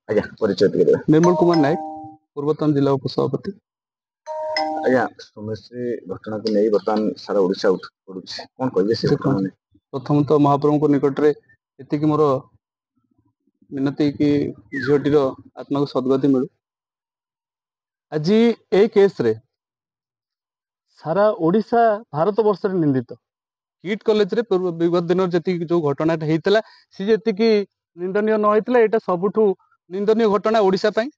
ଆଜ୍ଞା ପରିଚୟ ଟିକେ ଦେବେ। निर्मल कुमार नायक पूर्वतन जिला उपसभापति। ଆଜ୍ଞା ସୌମ୍ୟଶ୍ରୀ ଘଟଣାକୁ ନେଇ ବର୍ତ୍ତମାନ ସାରା ଓଡ଼ିଶା ପଡୁଛି, କଣ କହିବେ ସେ ଘଟଣା ନେଇ? प्रथम तो महाप्रभु निकट रे एतिक मोर मिनती कि झीटीर आत्मा को सद्गति मिलू। आज ए केस रे सारा ओडिशा भारत वर्ष निंदित। किट कॉलेज रे विगत दिन जी जो घटना होता सी जी निंदनीय न होता यहाँ सबुठ निंदनीय घटना ओडिशा पाई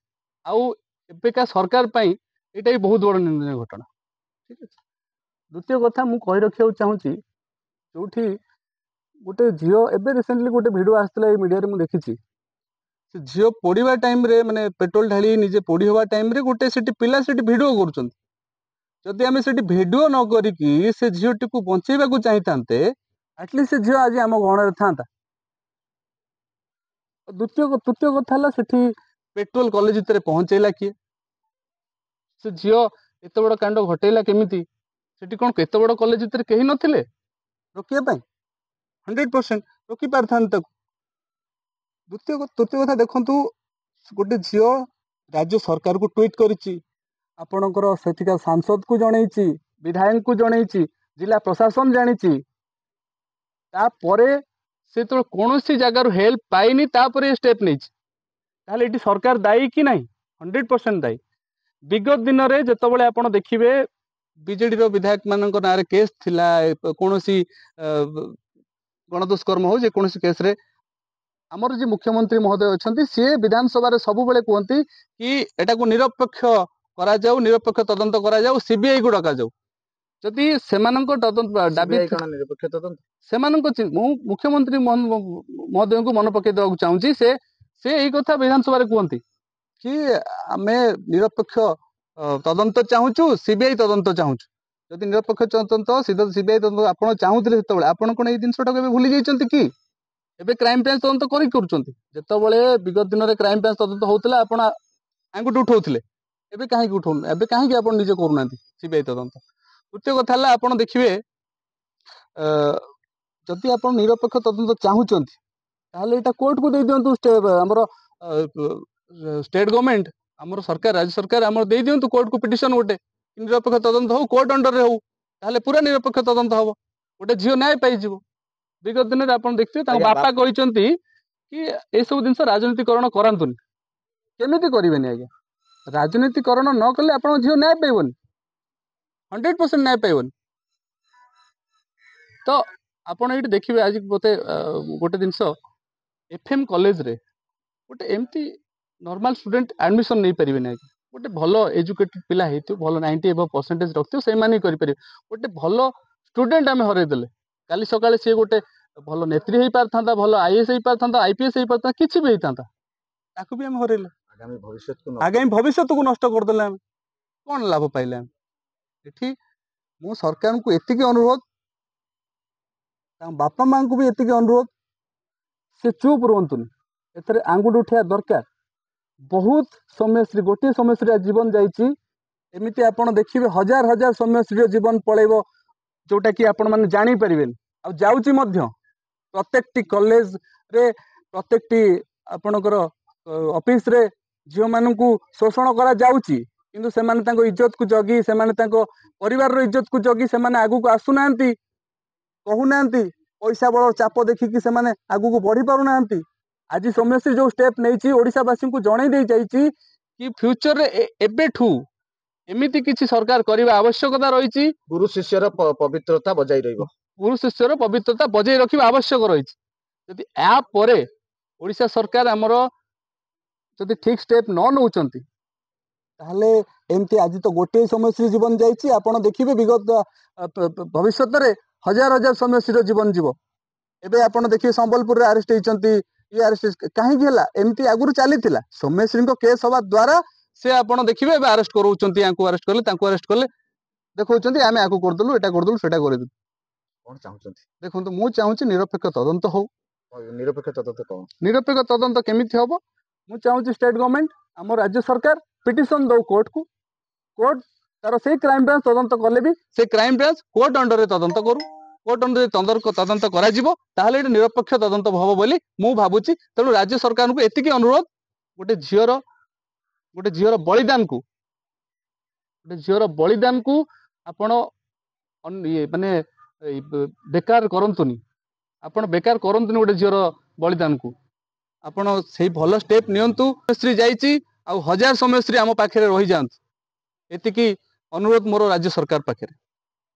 आउ एବେका सरकार पाई यहाँ बहुत बड़ निंदनीय घटना। ठीक है। द्वितीय कथा मु कही रखा चाहूँगी जो गोटे झील एवं रिसेंटली गोटे भिड आसाला मीडिया मुझे देखी झील पोड़ा टाइम रे माने पेट्रोल ढाली निजे पोड़ी हवा टाइम रे गोटे से पिला से भिडियो कर जदि आम से भिडियो न करी से झीलटी को बचेगा चाहिए एटलिस्ट से झील आज आम गहण था। तृतीय कथा से पेट्रोल कॉलेज भितर पहुंचेला किए से झील एत बड़ कांड घटेला केमिति सेठी कौन केत बड़ कॉलेज भितर कहीं नथिले रोकिया 100% रोकी पारथान। तृतीय कथा देखंतु गोटे झील राज्य सरकार को ट्वीट करिछि, आपणकर सेठिका सांसद को जनईछि, विधायक को जनईछि, जिला प्रशासन जानिछि, तापरे से तो कौन सी जगार हेल्प पाइनी तापरे स्टेप नहीं ताहले इटी सरकार दायी कि नहीं? 100% दायी। विगत दिन में जितेबाला आप देखिए बीजेडी विधायक मान ना केस थिला कौन सी गणदुष्कर्म हो जेकोसी केस रे आमर जी मुख्यमंत्री महोदय अच्छा सी विधानसभा सब बेले कहते कि एटा को निरपेक्ष करा जाऊ, निरपेक्ष तदंत करा जाऊ, सीबीआई को डका जाऊ। जदि सेमानंको तदंत दाबी निरपेक्ष तदंत सेमानंको मुख्यमंत्री महोदय को मन पकई देवाक चाहूँगी से यही कथा विधानसभा कहते कि आमे निरपेक्ष तदंत चाहूँ, सीबीआई तदंत चाहूँ। जदि निरपेक्ष तदंत सीबीआई तदंत आप चाहूले से आपड़ कौन जिनटा भूली जाइए कि एबे क्राइम ब्रांच तदंत करते विगत दिन में क्राइम ब्रांच तदंत होता आप आंगुठी उठाऊले एबे कहीं उठाऊन एबे कहीं आप निजे करूना सीबीआई तदंत। तृतीय कथा है आप देखिए जदि आप निरपेक्ष तदंत चाहूँगी ताहले एटा कोर्ट को दे दिंतु आमर स्टेट गवर्नमेंट आमर सरकार राज्य सरकार आमर दे दिंतु कोर्ट को पिटिशन गोटे निरपेक्ष तदंत हो कोर्ट अंडर रे हो ताहले पूरा निरपेक्ष तदंत हम गोटे झील न्याय पाइज। विगत दिन में आप देखते बापा कहते कि ये सब जिन राजनीतिकरण करातुनि केमी करेंगे आज्ञा राजनीतिकरण न कले आप झील न्याय पाइबनी 100% न्याय पाइबनी। तो आपड़ ये देखिए आज मत गोटे जिनस एफएम कॉलेज रे गोटे एमती नॉर्मल स्टूडेंट एडमिशन नहीं पारे आज्ञा गोटे भल एजुकेटेड पिला हो भल 90% रखियो से गोटे भल स्टूडेंट आम हरईदेले काली सकाळे सी गोटे भल नेत्री हो पारथा भल आईएएस हो पारथा आईपीएस हो पारथा किसी भी होता ताकू भी आम हरइले आगामी भविष्य को नष्ट करदे कौन लाभ पाइले एठी मु सरकार को एतिकी अनुरोध बापा माँ को भी एतिकी अनुरोध से चुप रुहतुनि एथरे आंगुठी उठा दरकार। बहुत सौम्यश्री गोटे सौम्यश्री जीवन जाइए एमती आप देखिए हजार हजार सौम्यश्री जीवन पलैब जोटा कि आपण मैंने जापर आ जाऊँगी प्रत्येक कॉलेज रे प्रत्येक आपणकर ऑफिस रे झील मान शोषण करा जाउची किंतु से माने इज्जत को जगी से परिवार रो इज्जत को जगी से आगू को आसुना कहूना पैसा बड़ चाप देखिकी से आगू को बढ़ी पारना। आज सौम्यश्री जो स्टेप नहीं ओडिशावासी को जन दे जाइए कि फ्यूचर रे एबेठू एमिति किछि सरकार करबा आवश्यकता रही गुरु शिष्यर पवित्रता बजाई रहिबो गुरु शिष्यर पवित्रता बजाई रखा आवश्यक रही जदि या परे ओडिशा सरकार आमर जदि ठीक स्टेप न नौचंती ताहले एमती आज तो गोटे सौम्यश्री जीवन जाइए आप देखिए विगत भविष्य में हजार हजार सौम्यश्री जीवन जीव एबे आप देखिए संबलपुर अरेस्ट होती ये अरेस्ट कहीं एमती आगुरी चली सौम्यश्री केस हवा द्वारा से आप देखिए अरेस्ट कराउछंती अरेस्ट कले देखते आम आपको करदेलु एटा करदेलु सेटा करदेलु कौन चाहूँगी देखो मु चाहूँगी निरपेक्ष तदंत हो निरपेक्ष तदंत कौन निरपेक्ष तदंत केमिति हम मु चाहूँगी स्टेट गवर्नमेंट आम राज्य सरकार पिटिशन दो कोर्ट को कोर्ट तार से क्राइम ब्रांच तदंत कले भी से क्राइम ब्रांच कोर्ट अंडर रे तदंत करू କୋର୍ଟ ଅନୁଯାୟୀ ତଦନ୍ତ କରାଯିବ ତାହେଲେ ଏଠି ନିରପେକ୍ଷ ତଦନ୍ତ ହବ ବୋଲି ମୁଁ ଭାବୁଛି। ତେଣୁ ରାଜ୍ୟ ସରକାରଙ୍କୁ ଏତିକି ଅନୁରୋଧ, ଗୋଟେ ଝିଅର ବଳିଦାନକୁ ଆପଣ ମାନେ ବେକାର କରନ୍ତୁନି। ଆପଣ ବେକାର କରନ୍ତୁନି ଗୋଟେ ଝିଅର ବଳିଦାନକୁ। ଆପଣ ସେଇ ଭଲ ଷ୍ଟେପ ନିଅନ୍ତୁ। ସ୍ତ୍ରୀ ଯାଇଛି ଆଉ 1000 ସୌମ୍ୟଶ୍ରୀ ଆମ ପାଖରେ ରହିଯାଆନ୍ତୁ, ଏତିକି ଅନୁରୋଧ ମୋର ରାଜ୍ୟ ସରକାର ପାଖରେ।